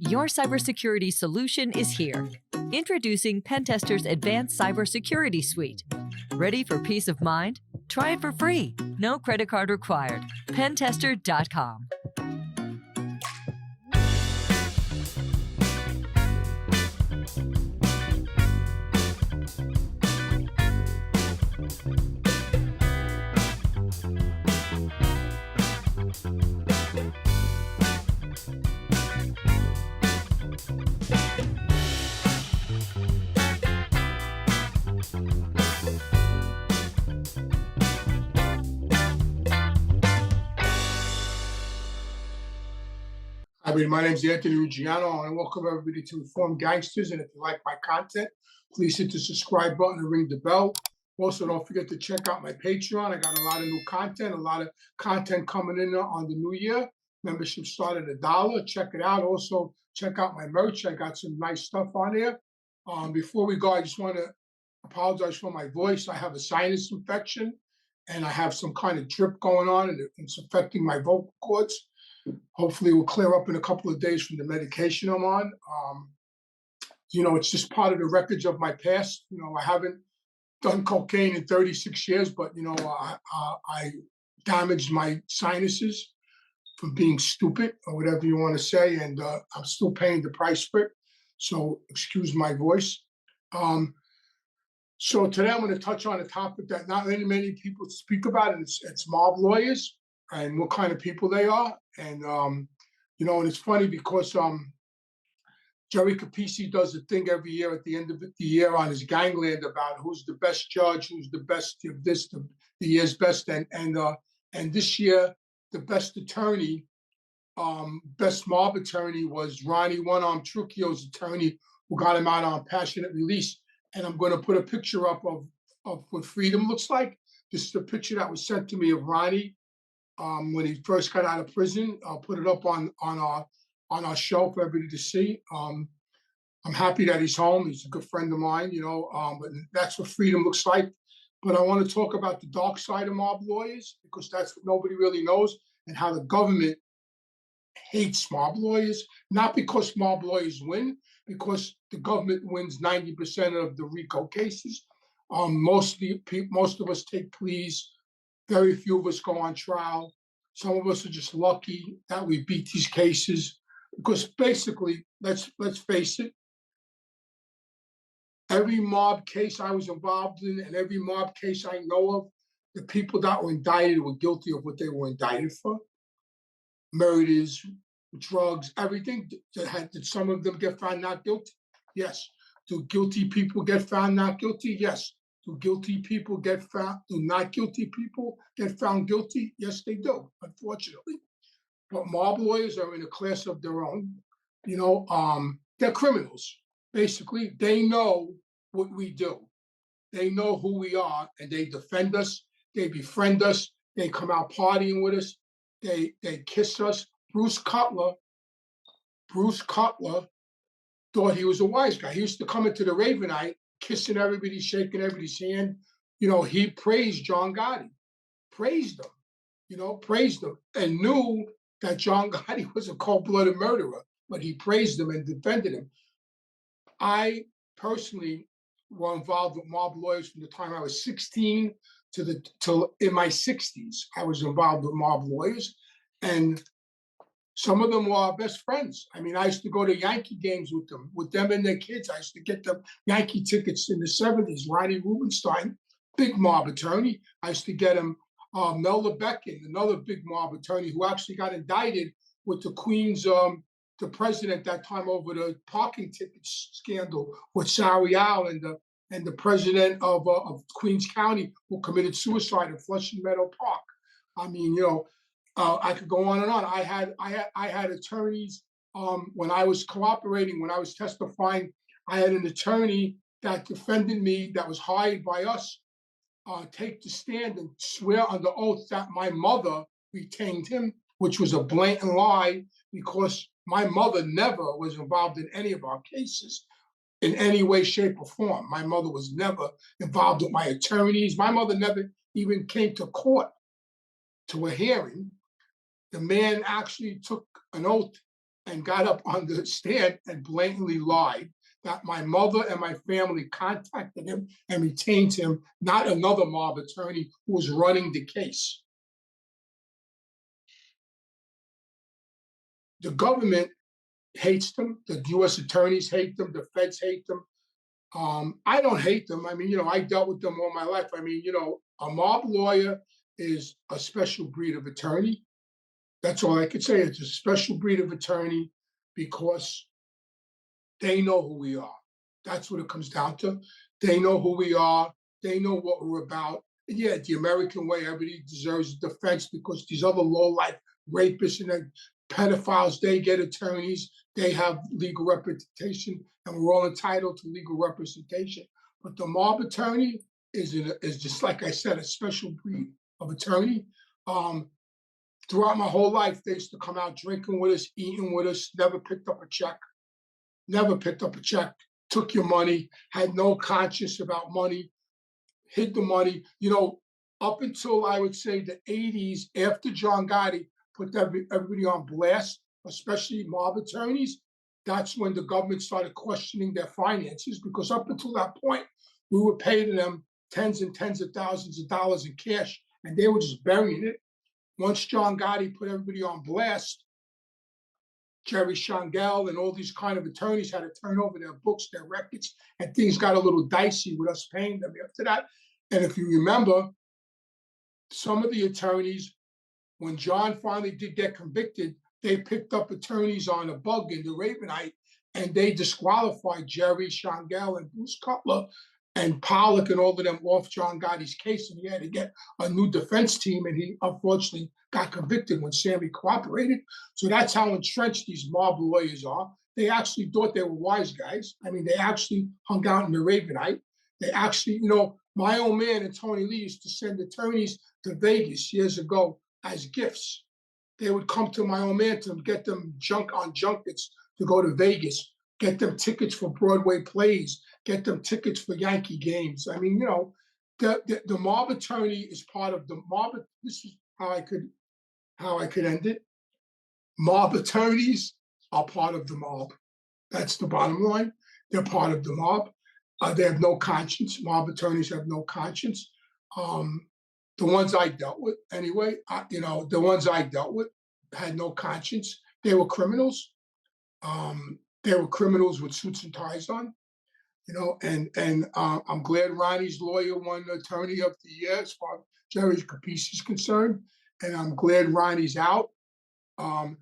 Your cybersecurity solution is here. Introducing Pentester's Advanced Cybersecurity Suite. Ready for peace of mind? Try it for free. No credit card required. Pentester.com. My name is Anthony Ruggiano, and welcome everybody to Informed Gangsters. And if you like my content, please hit the subscribe button and ring the bell. Also, don't forget to check out my Patreon. I got a lot of new content, coming in on the new year. Membership started at $1. Check it out. Also, check out my merch. I got some nice stuff on there. Before we go, I just want to apologize for my voice. I have a sinus infection, and I have some kind of drip going on, and it's affecting my vocal cords. Hopefully it will clear up in a couple of days from the medication I'm on. It's just part of the wreckage of my past. I haven't done cocaine in 36 years, but, I damaged my sinuses from being stupid or whatever you want to say, and I'm still paying the price for it. So excuse my voice. So today I'm going to touch on a topic that not many people speak about, and it's mob lawyers and what kind of people they are. And, and it's funny because Jerry Capisi does a thing every year at the end of the year on his Gangland about who's the best judge, who's the best of this, the year's best. And this year, the best attorney, best mob attorney was Ronnie One-Arm Trucchio's attorney, who got him out on passionate release. And I'm going to put a picture up of what freedom looks like. This is a picture that was sent to me of Ronnie when he first got out of prison. I'll put it up on our show for everybody to see. I'm happy that he's home. He's a good friend of mine, but that's what freedom looks like. But I want to talk about the dark side of mob lawyers, because that's what nobody really knows, and how the government hates mob lawyers, not because mob lawyers win, because the government wins 90% of the RICO cases. Most of us take pleas. Very few of us go on trial. Some of us are just lucky that we beat these cases, because basically, let's face it, every mob case I was involved in and every mob case I know of, the people that were indicted were guilty of what they were indicted for. Murders, drugs, everything. Did some of them get found not guilty? Yes. Do guilty people get found not guilty? Yes. Do guilty people get found? Do not guilty people get found guilty? Yes, they do, unfortunately. But mob lawyers are in a class of their own. They're criminals. Basically, they know what we do. They know who we are, and they defend us. They befriend us. They come out partying with us. They kiss us. Bruce Cutler thought he was a wise guy. He used to come into the Ravenite, kissing everybody, shaking everybody's hand. He praised John Gotti, praised him, and knew that John Gotti was a cold-blooded murderer, but he praised him and defended him. I personally was involved with mob lawyers from the time I was 16 till in my 60s. I was involved with mob lawyers, and some of them were our best friends. I used to go to Yankee games with them and their kids. I used to get them Yankee tickets in the 70s. Ronnie Rubenstein, big mob attorney. I used to get him Mel Lebekin, another big mob attorney who actually got indicted with the Queen's, the president that time over the parking ticket scandal with Sarial and the president of Queens County, who committed suicide in Flushing Meadow Park. I could go on and on. I had attorneys when I was cooperating, when I was testifying. I had an attorney that defended me, that was hired by us, take the stand and swear under oath that my mother retained him, which was a blatant lie, because my mother never was involved in any of our cases in any way, shape, or form. My mother was never involved with my attorneys. My mother never even came to court to a hearing. The man actually took an oath and got up on the stand and blatantly lied that my mother and my family contacted him and retained him, not another mob attorney who was running the case. The government hates them. The U.S. attorneys hate them. The feds hate them. I don't hate them. I mean, I dealt with them all my life. I mean, a mob lawyer is a special breed of attorney. That's all I could say. It's a special breed of attorney because they know who we are. That's what it comes down to. They know who we are. They know what we're about. And yeah, the American way, everybody deserves defense because these other low-life rapists and pedophiles, they get attorneys. They have legal representation, and we're all entitled to legal representation. But the mob attorney is just, like I said, a special breed of attorney. Throughout my whole life, they used to come out drinking with us, eating with us, never picked up a check, took your money, had no conscience about money, hid the money. Up until I would say the 80s, after John Gotti put everybody on blast, especially mob attorneys, that's when the government started questioning their finances, because up until that point, we were paying them tens and tens of thousands of dollars in cash, and they were just burying it. Once John Gotti put everybody on blast, Jerry Shangel and all these kind of attorneys had to turn over their books, their records, and things got a little dicey with us paying them after that. And if you remember, some of the attorneys, when John finally did get convicted, they picked up attorneys on a bug in the Ravenite, and they disqualified Jerry Shangel and Bruce Cutler and Pollock and all of them off John Gotti's case, and he had to get a new defense team, and he unfortunately got convicted when Sammy cooperated. So that's how entrenched these mob lawyers are. They actually thought they were wise guys. I mean, they actually hung out in the Ravenite. They actually, my old man and Tony Lee used to send attorneys to Vegas years ago as gifts. They would come to my old man to get them junkets to go to Vegas, get them tickets for Broadway plays, get them tickets for Yankee games. I mean, the mob attorney is part of the mob. This is how I could end it. Mob attorneys are part of the mob. That's the bottom line. They're part of the mob. They have no conscience. Mob attorneys have no conscience. The ones I dealt with, anyway, the ones I dealt with had no conscience. They were criminals. They were criminals with suits and ties on. And I'm glad Ronnie's lawyer won Attorney of the Year as far as Jerry Capice is concerned. And I'm glad Ronnie's out. More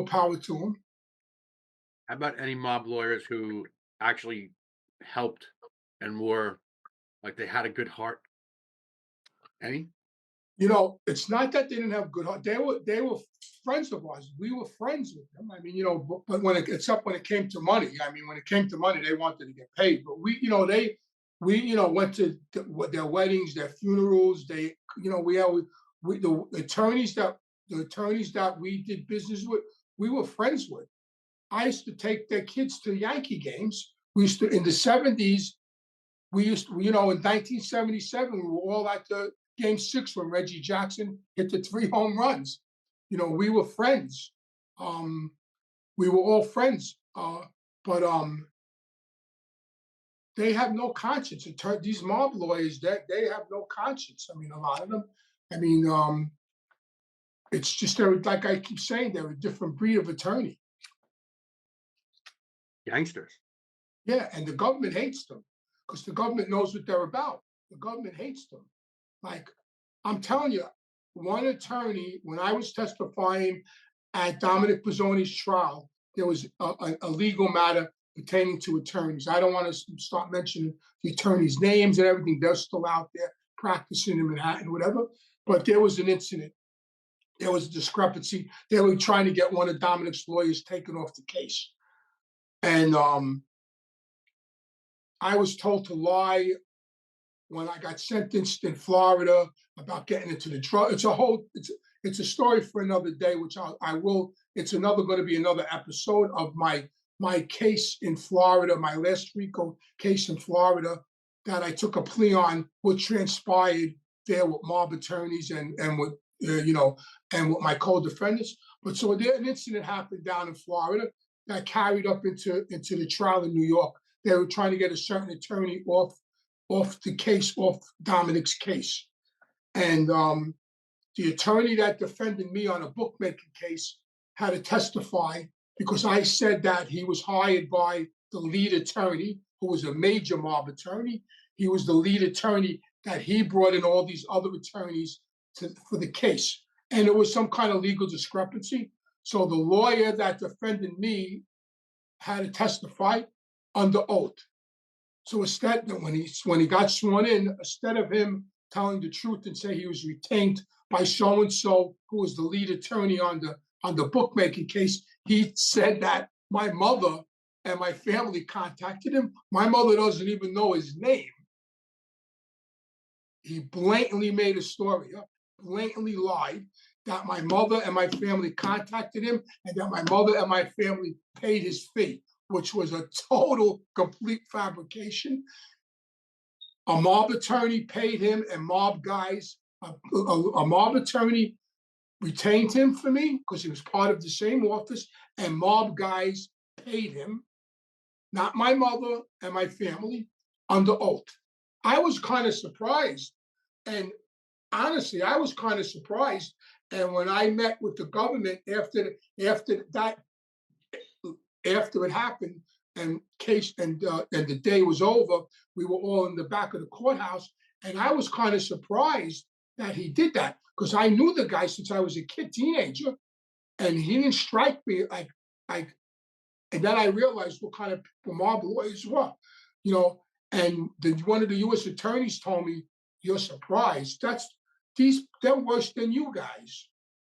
power to him. How about any mob lawyers who actually helped and were like they had a good heart? Any? It's not that they didn't have good heart. They were friends of ours. We were friends with them. I mean, but when it came to money, they wanted to get paid. But we went to their weddings, their funerals. The attorneys that we did business with, we were friends with. I used to take their kids to Yankee games. We used to, in the 70s, in 1977, we were all at the Game 6 when Reggie Jackson hit the 3 home runs. We were friends. We were all friends. But they have no conscience. These mob lawyers, they have no conscience. I mean, a lot of them. I mean, it's just, like I keep saying, they're a different breed of attorney. Gangsters. Yeah, and the government hates them because the government knows what they're about. The government hates them. Like, I'm telling you, one attorney, when I was testifying at Dominic Pizzoni's trial, there was a legal matter pertaining to attorneys. I don't want to start mentioning the attorneys' names and everything. They're still out there practicing in Manhattan, whatever. But there was an incident. There was a discrepancy. They were trying to get one of Dominic's lawyers taken off the case. And I was told to lie when I got sentenced in Florida about getting into the drug. It's a story for another day, which I will. It's going to be another episode of my case in Florida, my last RICO case in Florida that I took a plea on, what transpired there with mob attorneys and with and with my co-defendants. But so there, an incident happened down in Florida that carried up into the trial in New York. They were trying to get a certain attorney off the case, off Dominic's case. And the attorney that defended me on a bookmaking case had to testify because I said that he was hired by the lead attorney, who was a major mob attorney. He was the lead attorney that he brought in all these other attorneys for the case. And there was some kind of legal discrepancy. So the lawyer that defended me had to testify under oath. So instead, when he got sworn in, instead of him telling the truth and say he was retained by so-and-so, who was the lead attorney on the bookmaking case, he said that my mother and my family contacted him. My mother doesn't even know his name. He blatantly made a story up, blatantly lied that my mother and my family contacted him and that my mother and my family paid his fee, which was a total, complete fabrication. A mob attorney paid him, and mob guys, a mob attorney retained him for me because he was part of the same office, and mob guys paid him, not my mother and my family, under oath. I was kind of surprised. And honestly, I was kind of surprised. And when I met with the government after it happened and the day was over, we were all in the back of the courthouse, and I was kind of surprised that he did that because I knew the guy since I was a teenager, and he didn't strike me like. And then I realized what kind of people mob lawyers were, you know. And one of the U.S. attorneys told me, "You're surprised? They're worse than you guys."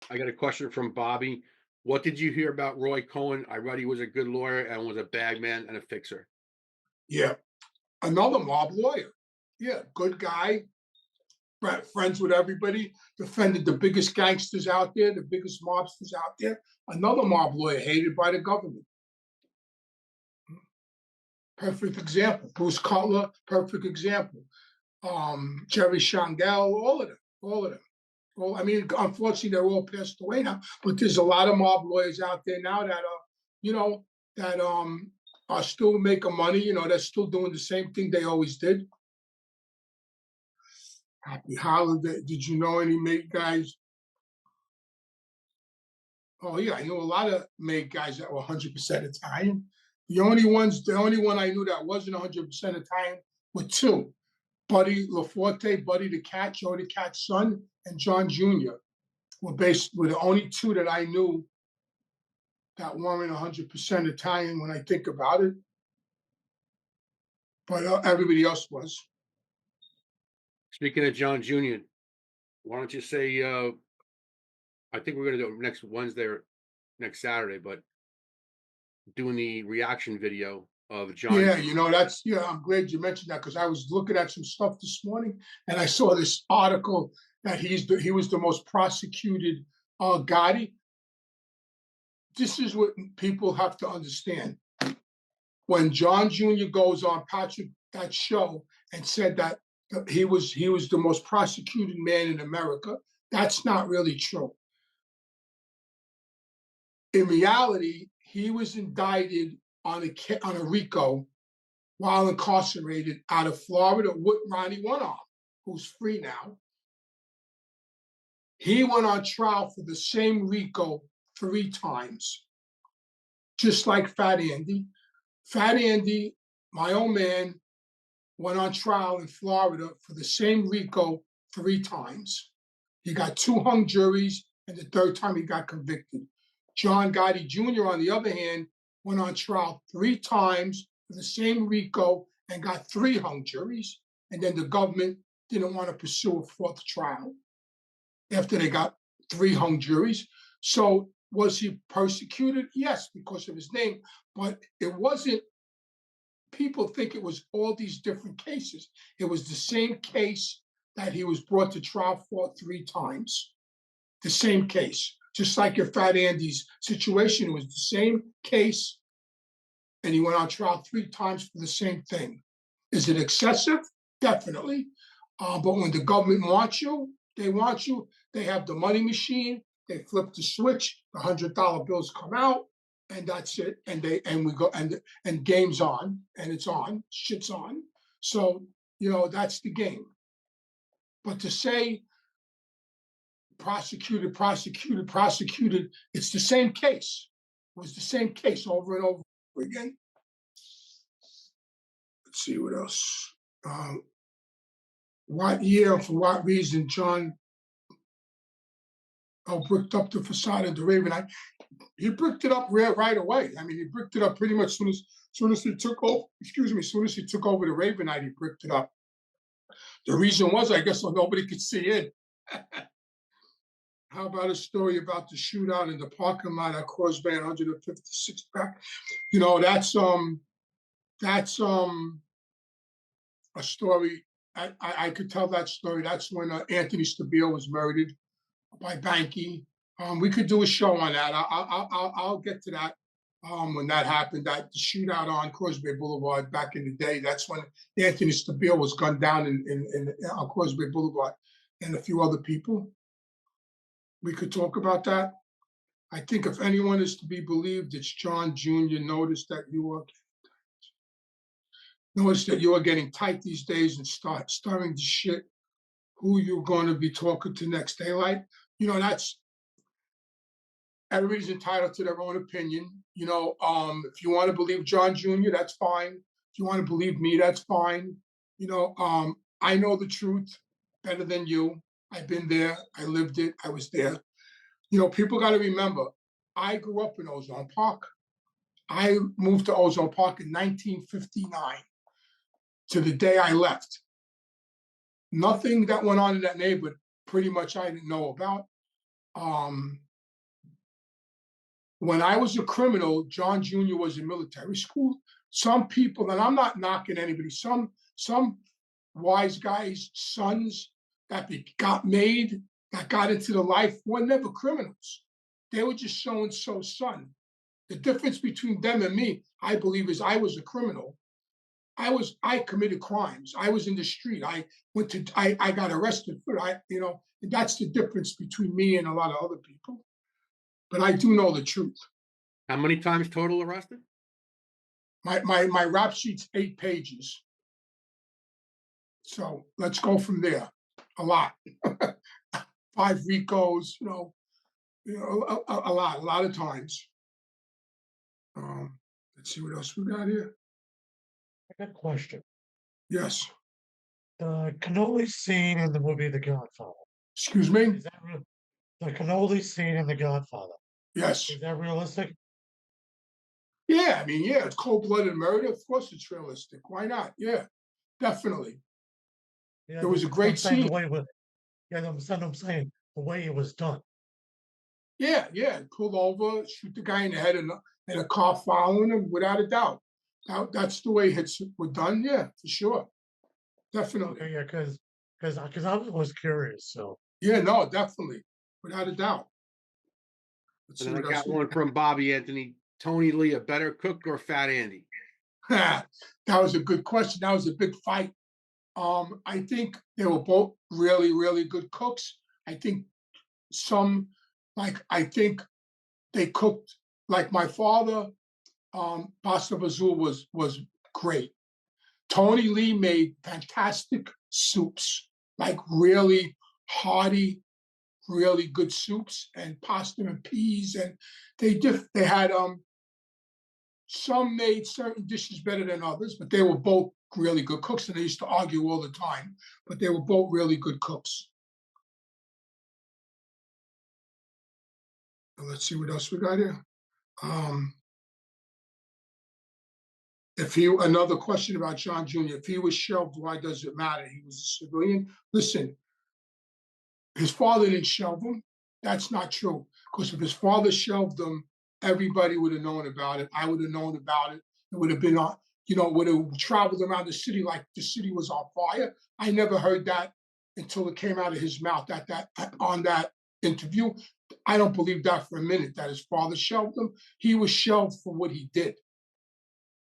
I got a question from Bobby. What did you hear about Roy Cohen? I read he was a good lawyer and was a bag man and a fixer. Yeah, another mob lawyer. Yeah, good guy, friends with everybody, defended the biggest gangsters out there, the biggest mobsters out there. Another mob lawyer, hated by the government. Perfect example. Bruce Cutler, perfect example. Jerry Shangel, all of them. Well, I mean, unfortunately, they're all passed away now. But there's a lot of mob lawyers out there now that are still making money. You know, they're still doing the same thing they always did. Happy holiday. Did you know any mate guys? Oh yeah, I know a lot of mate guys that were 100% Italian. The only one I knew that wasn't 100% Italian were two. Buddy LaForte, Buddy the Cat, Joe the Cat's son, and John Jr. were the only two that I knew that weren't 100% Italian when I think about it. But everybody else was. Speaking of John Jr., why don't you say, I think we're going to do it next Wednesday or next Saturday, but doing the reaction video of John. Yeah, I'm glad you mentioned that because I was looking at some stuff this morning and I saw this article that he was the most prosecuted Gotti. This is what people have to understand. When John Jr. goes on Patrick, that show, and said that he was the most prosecuted man in America, that's not really true. In reality, he was indicted on a RICO while incarcerated out of Florida with Ronnie One Arm, who's free now. He went on trial for the same RICO 3 times, just like Fat Andy. Fat Andy, my old man, went on trial in Florida for the same RICO 3 times. He got 2 hung juries, and the 3rd time he got convicted. John Gotti Jr., on the other hand, went on trial 3 times for the same RICO and got 3 hung juries. And then the government didn't want to pursue a 4th trial after they got 3 hung juries. So was he persecuted? Yes, because of his name. But it wasn't, people think it was all these different cases. It was the same case that he was brought to trial for 3 times. The same case. Just like your Fat Andy's situation, it was the same case, and he went on trial 3 times for the same thing. Is it excessive? Definitely. But when the government wants you, they want you. They have the money machine. They flip the switch, the $100 bills come out, and that's it. And we go and game's on, and it's on, shit's on. So, that's the game. But to say prosecuted, it's the same case. It was the same case over and over again. Let's see what else. What year and for what reason John bricked up the facade of the Raven? He bricked it up right away. I mean, he bricked it up pretty much soon as he took over. Soon as he took over the Ravenite, he bricked it up. The reason was, I guess, so nobody could see in. How about a story about the shootout in the parking lot at Causeway 156th back? That's a story. I could tell that story. That's when Anthony Stabile was murdered by Banky. We could do a show on that. I'll get to that when that happened. That the shootout on Causeway Boulevard back in the day. That's when Anthony Stabile was gunned down on Causeway Boulevard, and a few other people. We could talk about that. I think if anyone is to be believed, it's John Jr. Notice that you are getting tight these days and start stirring the shit. Who you're going to be talking to next daylight? That's everybody's entitled to their own opinion. If you want to believe John Jr., that's fine. If you want to believe me, that's fine. I know the truth better than you. I've been there. I lived it. I was there. People got to remember, I grew up in Ozone Park. I moved to Ozone Park in 1959 to the day I left. Nothing that went on in that neighborhood, pretty much I didn't know about. When I was a criminal, John Jr. was in military school. Some people, and I'm not knocking anybody, some wise guys' sons that got made, that got into the life, were never criminals. They were just so-and-so's son. The difference between them and me, I believe, is I was a criminal. I committed crimes. I was in the street. I got arrested for and that's the difference between me and a lot of other people. But I do know the truth. How many times total arrested? My rap sheet's 8 pages. So let's go from there. A lot. 5 Ricos, a lot of times. Let's see what else we got here. I got a question. Yes. The cannoli scene in the movie The Godfather. Excuse me? Is that real? The cannoli scene in The Godfather. Yes. Is that realistic? Yeah, it's cold-blooded murder. Of course it's realistic. Why not? Yeah, definitely. Yeah, It was a great scene. I'm saying the way it was done. Yeah. Pull over, shoot the guy in the head, and a car following him, without a doubt. That's the way hits were done. Yeah, for sure. Definitely. Okay, yeah, because I was curious. So. Yeah, no, definitely, without a doubt. And then I got one from Bobby Anthony. Tony Lee, a better cook or Fat Andy? That was a good question. That was a big fight. I think they were both really, really good cooks. I think they cooked like my father. Pasta Bazul was great. Tony Lee made fantastic soups, like really hearty, really good soups, and pasta and peas. And they had some made certain dishes better than others, but they were both really good cooks, and they used to argue all the time. But they were both really good cooks. Let's see what else we got here. Another question about John Jr. If he was shelved, why does it matter? He was a civilian. Listen, his father didn't shelve him. That's not true. Because if his father shelved him, everybody would have known about it. I would have known about it. It would have been on, would have traveled around the city like the city was on fire. I never heard that until it came out of his mouth on that interview. I don't believe that for a minute, that his father shelved him. He was shelved for what he did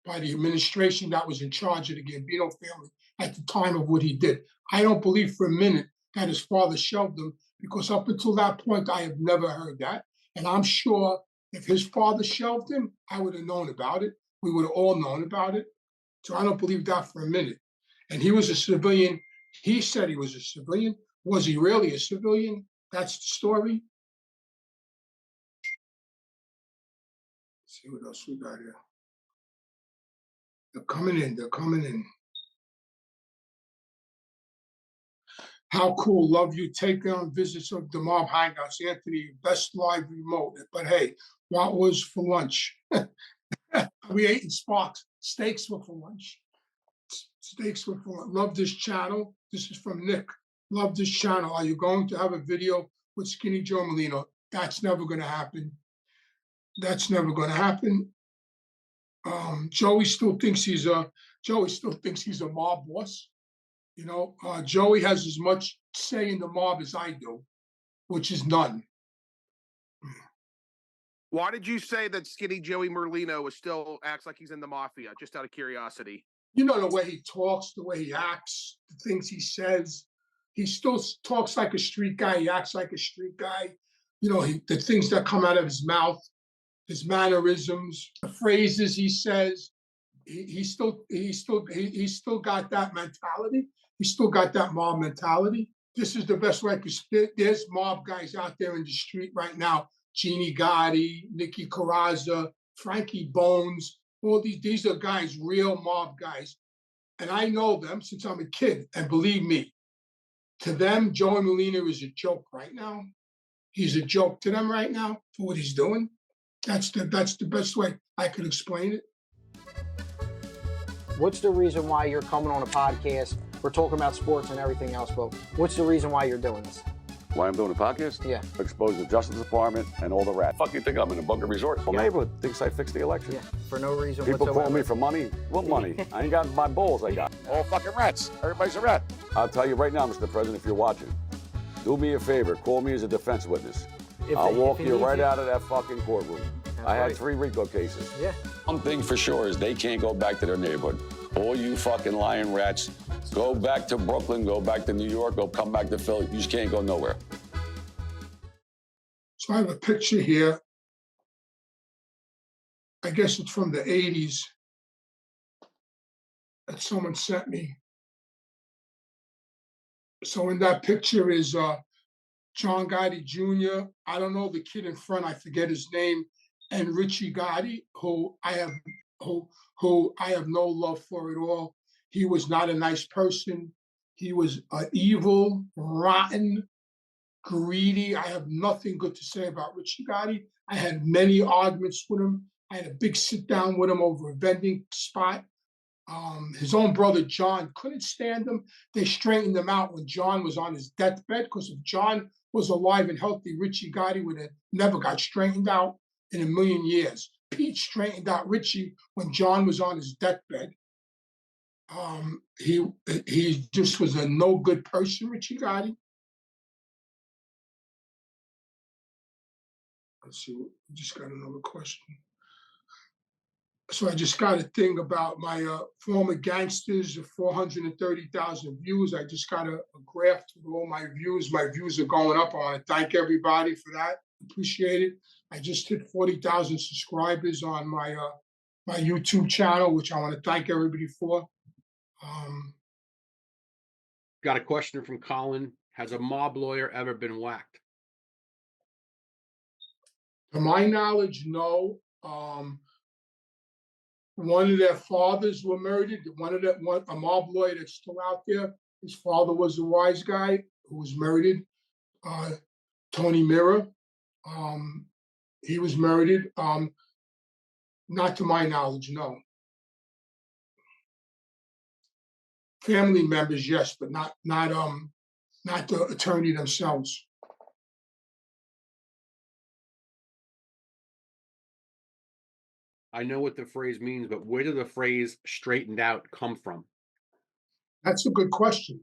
by the administration that was in charge of the Gambino family at the time of what he did. I don't believe for a minute that his father shelved him because up until that point, I have never heard that. And I'm sure if his father shelved him, I would have known about it. We would have all known about it. So I don't believe that for a minute. And he was a civilian. He said he was a civilian. Was he really a civilian? That's the story. Let's see what else we got here. They're coming in. They're coming in. How cool. Love you. Take on visits of the mob hangouts. Anthony, best live remote. But hey, what was for lunch? We ate in Sparks. Steaks were for lunch. Steaks were for lunch. Love this channel. This is from Nick. Love this channel. Are you going to have a video with Skinny Joe Molino? That's never going to happen. That's never going to happen. Joey still thinks he's a mob boss. You know, Joey has as much say in the mob as I do, which is none. Why did you say that Skinny Joey Merlino still acts like he's in the Mafia? Just out of curiosity. You know, the way he talks, the way he acts, the things he says. He still talks like a street guy. He acts like a street guy. You know, the things that come out of his mouth, his mannerisms, the phrases he says. He still got that mentality. He still got that mob mentality. This is the best way, because there's mob guys out there in the street right now. Jeannie Gotti, Nicky Carrazza, Frankie Bones, all these are guys, real mob guys. And I know them since I'm a kid. And believe me, to them, Joey Molina is a joke right now. He's a joke to them right now for what he's doing. That's the best way I could explain it. What's the reason why you're coming on a podcast? We're talking about sports and everything else, but what's the reason why you're doing this? Why I'm doing a podcast? Yeah. Expose the Justice Department and all the rats. Fuck you think I'm in a bunker resort? Well, neighborhood thinks I fixed the election. Yeah, for no reason People whatsoever. call me for money. What money? I ain't got my balls I got. All fucking rats. Everybody's a rat. I'll tell you right now, Mr. President, if you're watching, do me a favor. Call me as a defense witness. I'll walk you right out of that fucking courtroom. I had 3 RICO cases. Yeah. One thing for sure is they can't go back to their neighborhood. All you fucking lying rats, go back to Brooklyn, go back to New York, go come back to Philly. You just can't go nowhere. So I have a picture here. I guess it's from the 80s that someone sent me. So in that picture is John Gotti Jr. I don't know the kid in front, I forget his name, and Richie Gotti, who I have no love for at all. He was not a nice person. He was evil, rotten, greedy. I have nothing good to say about Richie Gotti. I had many arguments with him. I had a big sit down with him over a vending spot. His own brother, John, couldn't stand him. They straightened him out when John was on his deathbed, because if John was alive and healthy, Richie Gotti would have never got straightened out in a million years. Pete straightened out Richie when John was on his deathbed. He just was a no good person, Richie Gotti. Let's see, we just got another question. So I just got a thing about my former gangsters, 430,000 views. I just got a graph with all my views. My views are going up. I want to thank everybody for that. Appreciate it. I just hit 40,000 subscribers on my my YouTube channel, which I want to thank everybody for. Got a question from Colin. Has a mob lawyer ever been whacked? To my knowledge, no. One of their fathers were murdered. A mob lawyer that's still out there. His father was a wise guy who was murdered. Tony Mira. He was murdered. Not to my knowledge, no. Family members, yes, but not the attorney themselves. I know what the phrase means, but where did the phrase straightened out come from? That's a good question.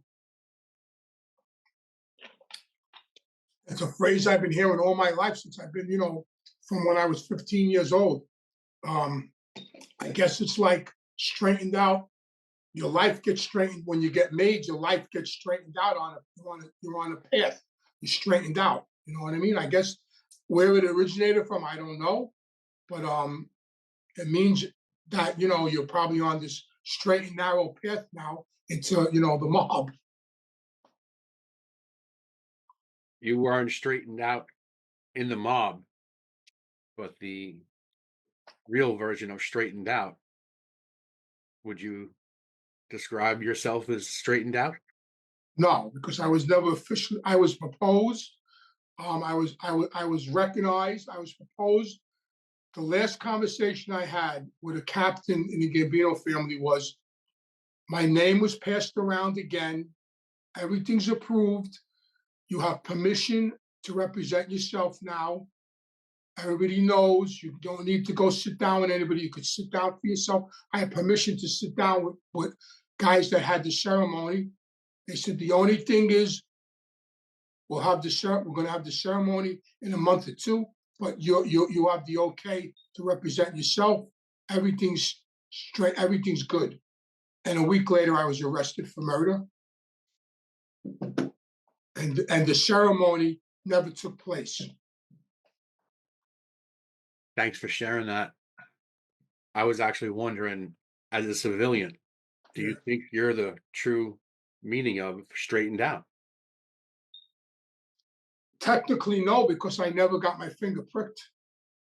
It's a phrase I've been hearing all my life since I've been, from when I was 15 years old. I guess it's like straightened out. Your life gets straightened when you get made. Your life gets straightened out you're on a path. straightened out. You know what I mean? I guess where it originated from, I don't know, but it means that you're probably on this straight and narrow path now into the mob. You weren't straightened out in the mob, but the real version of straightened out. Would you describe yourself as straightened out? No, because I was never officially. I was proposed. I was recognized. I was proposed. The last conversation I had with a captain in the Gambino family was, my name was passed around again. Everything's approved. You have permission to represent yourself now. Everybody knows you don't need to go sit down with anybody. You could sit down for yourself. I had permission to sit down with guys that had the ceremony. They said the only thing is we're going to have the ceremony in a month or two, but you have the okay to represent yourself. Everything's straight. Everything's good. And a week later, I was arrested for murder, and the ceremony never took place. Thanks for sharing that. I was actually wondering, as a civilian, do you think you're the true meaning of straightened out? Technically, no, because I never got my finger pricked,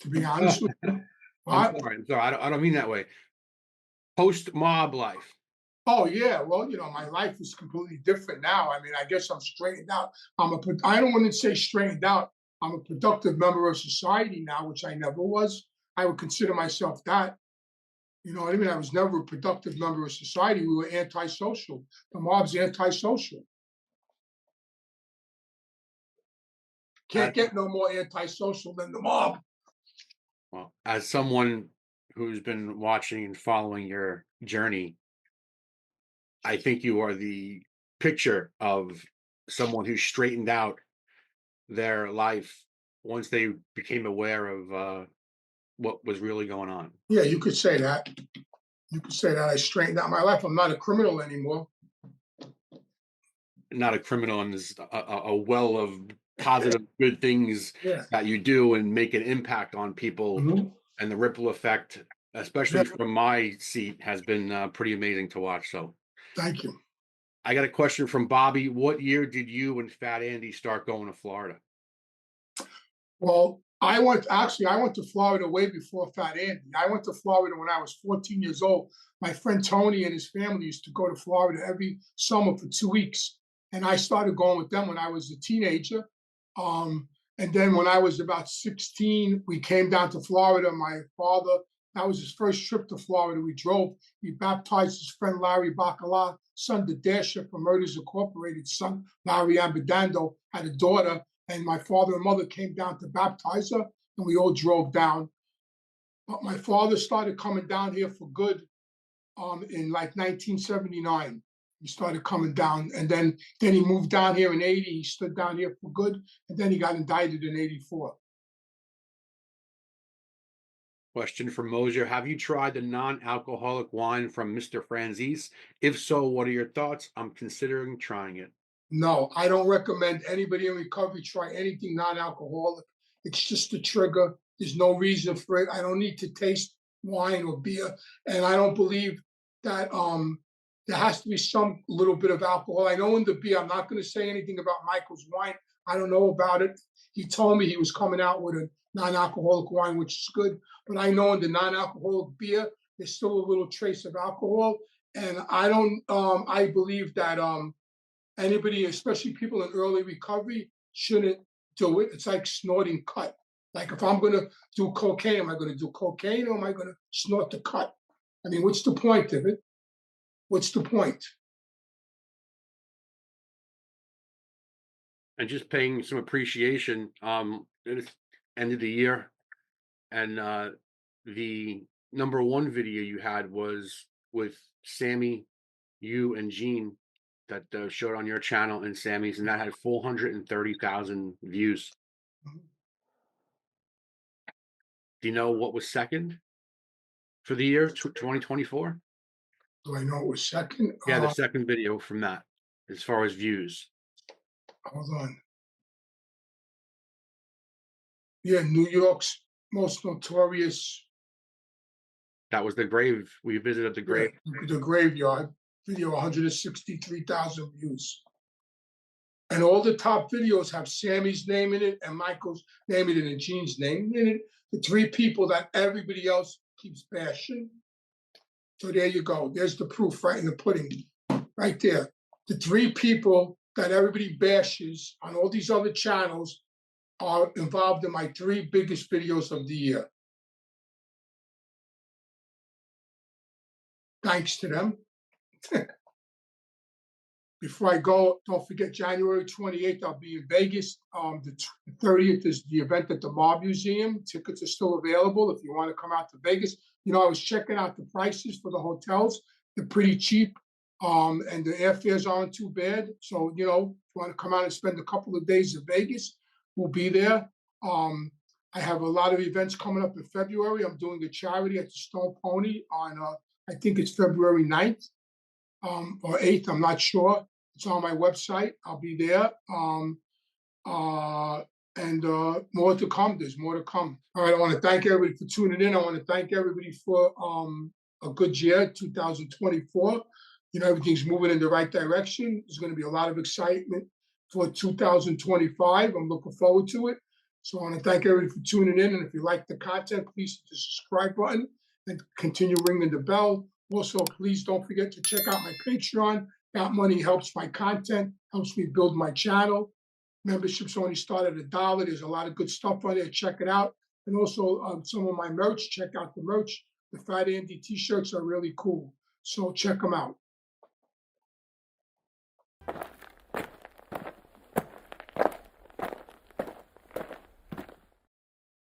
to be honest with you. I'm sorry. I don't mean that way. Post-mob life. Oh, yeah. Well, my life is completely different now. I mean, I guess I'm straightened out. I don't want to say straightened out. I'm a productive member of society now, which I never was. I would consider myself that. You know what I mean? I was never a productive member of society. We were antisocial. The mob's antisocial. Can't get no more antisocial than the mob. Well, as someone who's been watching and following your journey, I think you are the picture of someone who straightened out their life once they became aware of what was really going on. Yeah, you could say that. You could say that I straightened out my life. I'm not a criminal anymore. Not a criminal, and there's a well of positive, good things that you do and make an impact on people. And the ripple effect, especially from my seat, has been pretty amazing to watch. So thank you. I got a question from Bobby. What year did you and Fat Andy start going to Florida? Well, I went to Florida way before Fat Andy. I went to Florida when I was 14 years old. My friend Tony and his family used to go to Florida every summer for 2 weeks. And I started going with them when I was a teenager. And then when I was about 16, we came down to Florida. My father, that was his first trip to Florida. We drove. He baptized his friend Larry Bacala, son to Dasher from Murders Incorporated. Son Larry Ambidando had a daughter, and my father and mother came down to baptize her, and we all drove down. But my father started coming down here for good in like 1979. He started coming down, and then he moved down here in 80. He stood down here for good, and then he got indicted in 84. Question from Mosier. Have you tried the non-alcoholic wine from Mr. Franzese? If so, what are your thoughts? I'm considering trying it. No, I don't recommend anybody in recovery try anything non-alcoholic. It's just a trigger. There's no reason for it. I don't need to taste wine or beer, and I don't believe that there has to be some little bit of alcohol. I know in the beer, I'm not going to say anything about Michael's wine. I don't know about it. He told me he was coming out with a non-alcoholic wine, which is good. But I know in the non-alcoholic beer, there's still a little trace of alcohol. And I believe that anybody, especially people in early recovery, shouldn't do it. It's like snorting cut. Like if I'm going to do cocaine, am I going to do cocaine or am I going to snort the cut? I mean, what's the point of it? What's the point? And just paying some appreciation. It's end of the year, and the #1 video you had was with Sammy, you, and Gene that showed on your channel and Sammy's, and that had 430,000 views. Do you know what was second for the year 2024? Do I know it was second? Yeah, the second video from that, as far as views. Hold on. Yeah, New York's most notorious. That was the grave. We visited the grave. The graveyard video, 163,000 views. And all the top videos have Sammy's name in it and Michael's name in it and Gene's name in it. The three people that everybody else keeps bashing. So there you go. There's the proof right in the pudding, right there. The three people that everybody bashes on all these other channels are involved in my three biggest videos of the year. Thanks to them. Before I go, don't forget January 28th, I'll be in Vegas. The 30th is the event at the Mob Museum. Tickets are still available if you want to come out to Vegas. You know, I was checking out the prices for the hotels. They're pretty cheap, and the airfares aren't too bad. So, you know, if you want to come out and spend a couple of days in Vegas, we'll be there. I have a lot of events coming up in February. I'm doing a charity at the Stone Pony on, I think it's February 9th or 8th. I'm not sure. It's on my website. I'll be there. And more to come. There's more to come. All right. I want to thank everybody for tuning in. I want to thank everybody for a good year, 2024. You know, everything's moving in the right direction. There's going to be a lot of excitement for 2025. I'm looking forward to it. So I want to thank everybody for tuning in. And if you like the content, please hit the subscribe button and continue ringing the bell. Also, please don't forget to check out my Patreon. That money helps my content, helps me build my channel. Memberships only start at $1. There's a lot of good stuff on there. Check it out. And also some of my merch. Check out the merch. The Fat Andy t-shirts are really cool. So check them out.